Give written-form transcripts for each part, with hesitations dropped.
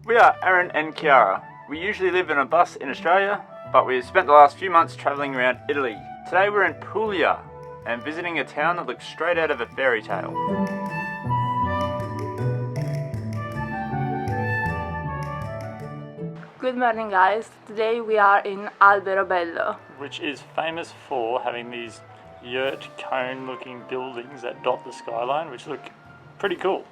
We are Aaron and Chiara. We usually live in a bus in Australia, but we've spent the last few months travelling around Italy. Today we're in Puglia and visiting a town that looks straight out of a fairy tale. Good morning guys, today we are in Alberobello. Which is famous for having these yurt cone looking buildings that dot the skyline, which look pretty cool.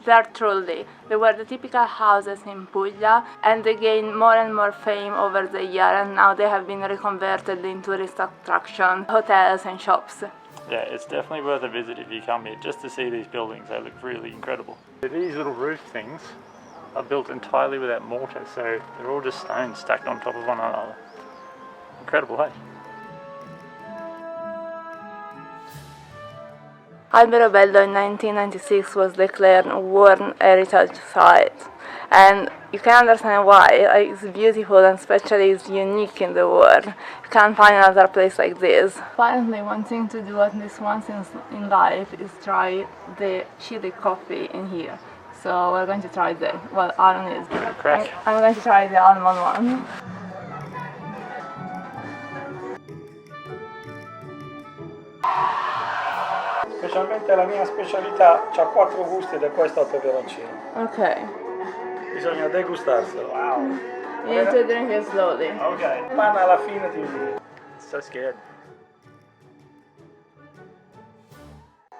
They are Trulli. They were the typical houses in Puglia and they gained more and more fame over the year, and now they have been reconverted into tourist attractions, hotels and shops. Yeah, it's definitely worth a visit if you come here just to see these buildings. They look really incredible. These little roof things are built entirely without mortar, so they're all just stones stacked on top of one another. Incredible, hey? Alberobello in 1996 was declared a World Heritage Site, and you can understand why. It's beautiful and especially it's unique in the world. You can't find another place like this. Finally, one thing to do at least once in life is try the chili coffee in here. So we're going to try that. Well, Aaron is. Crack. I'm going to try the almond one. Specialmente la mia specialità c'ha 4 gusti ed è questo al peperoncino. Ok. Bisogna degustarselo. Wow. You need to drink it slowly. Ok. Panna alla fine ti dico. So scared.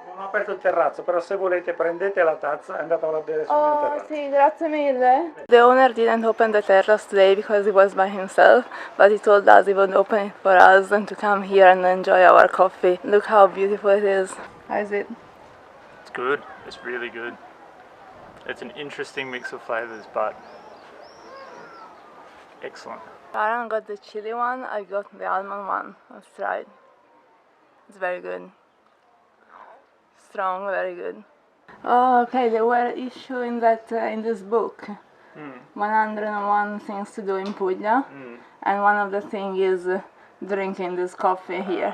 Non ho aperto il terrazzo, però se volete prendete la tazza e andatela a bere sul mio terrazzo. Sì, grazie mille. The owner didn't open the terrace today because he was by himself, but he told us he would open it for us and to come here and enjoy our coffee. Look how beautiful it is. How is it? It's good. It's really good. It's an interesting mix of flavours, but excellent. Aaron got the chili one, I got the almond one. Let's try it. It's very good. Strong, very good. Oh, okay, they were issuing that in this book. 101 things to do in Puglia. And one of the things is drinking this coffee here.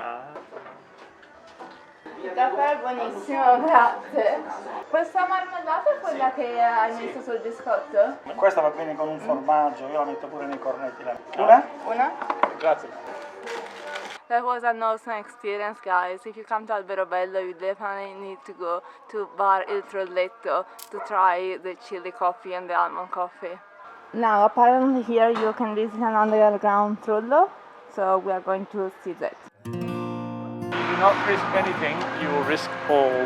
Il caffè è buonissimo, grazie. Questa marmellata è quella che hai messo sul biscotto? Questa va bene con un formaggio, io la metto pure nei cornetti. Una? Una? Grazie. That was an awesome experience, guys. If you come to Alberobello, you definitely need to go to Bar Il Trulletto to try the chili coffee and the almond coffee. Now, apparently here you can visit an underground trullo, so we are going to see that. Do not risk anything, you will risk all.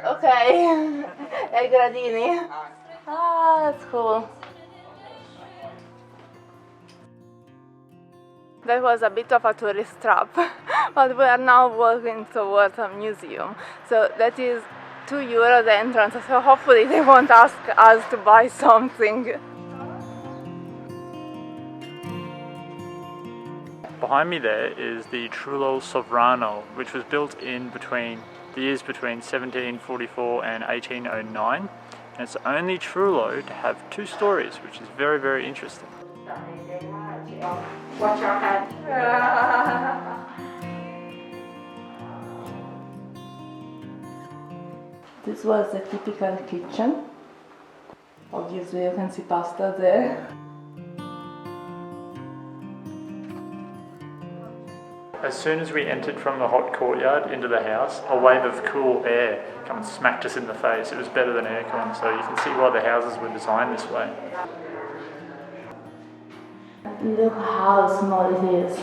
Ok, ai gradini. Ah, that's cool. That was a bit of a tourist trap, but we are now walking towards a museum. So that is €2 the entrance, so hopefully they won't ask us to buy something. Behind me there is the Trullo Sovrano, which was built in between the years between 1744 and 1809. And it's the only Trullo to have 2 stories, which is very, very interesting. Watch your head. This was the typical kitchen. Obviously you can see pasta there. As soon as we entered from the hot courtyard into the house, a wave of cool air came and smacked us in the face. It was better than aircon, so you can see why the houses were designed this way. Look how small it is.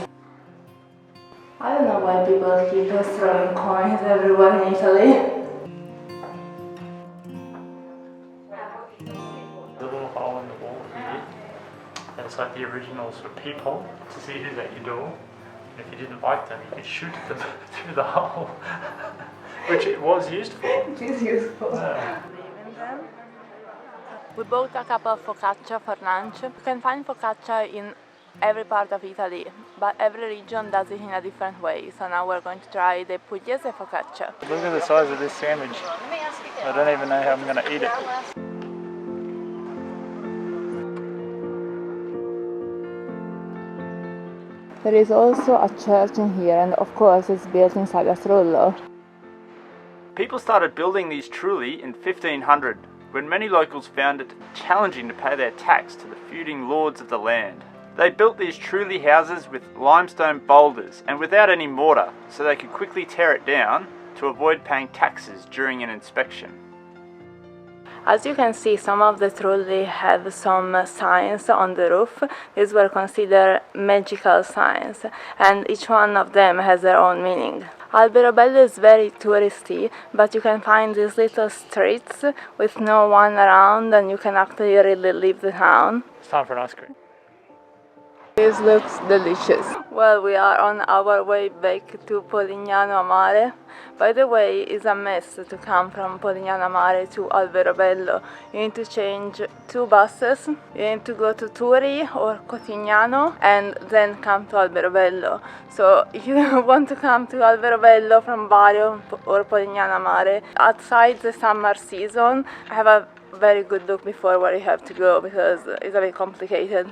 I don't know why people keep throwing coins everywhere in Italy. The little hole in the wall here, and it's like the original sort of peephole to see who's at your door. And if you didn't like them, you could shoot them through the hole, which it was used for. It is useful. Yeah. We bought a cup of focaccia for lunch. You can find focaccia in every part of Italy, but every region does it in a different way. So now we're going to try the Pugliese focaccia. Look at the size of this sandwich. I don't even know how I'm going to eat it. There is also a church in here, and of course it's built inside a trullo. People started building these trulli in 1500, when many locals found it challenging to pay their tax to the feuding lords of the land. They built these trulli houses with limestone boulders and without any mortar, so they could quickly tear it down to avoid paying taxes during an inspection. As you can see, some of the trulli have some signs on the roof. These were considered magical signs, and each one of them has their own meaning. Alberobello is very touristy, but you can find these little streets with no one around, and you can actually really leave the town. It's time for an ice cream. This looks delicious. Well, we are on our way back to Polignano Mare. By the way, it's a mess to come from Polignano Mare to Alberobello. You need to change 2 buses. You need to go to Turi or Cotignano and then come to Alberobello. So if you want to come to Alberobello from Bari or Polignano Mare, outside the summer season, have a very good look before where you have to go, because it's a bit complicated.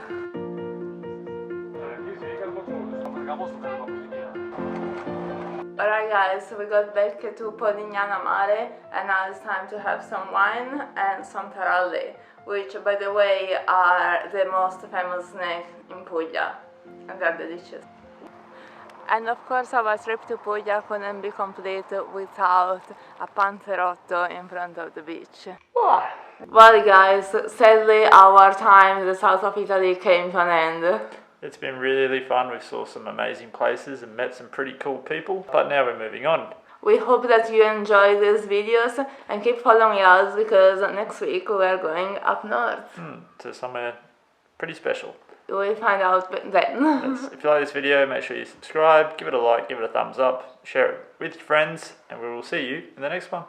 Alright guys, so we got back to Polignano Mare, and now it's time to have some wine and some taralli, which by the way are the most famous snack in Puglia, and they're delicious. And of course our trip to Puglia couldn't be complete without a panzerotto in front of the beach. Well guys, sadly our time in the south of Italy came to an end. It's been really fun. We saw some amazing places and met some pretty cool people, but now we're moving on. We hope that you enjoy these videos and keep following us, because next week we are going up north. To somewhere pretty special. We'll find out then. Yes. If you like this video, make sure you subscribe, give it a like, give it a thumbs up, share it with your friends, and we will see you in the next one.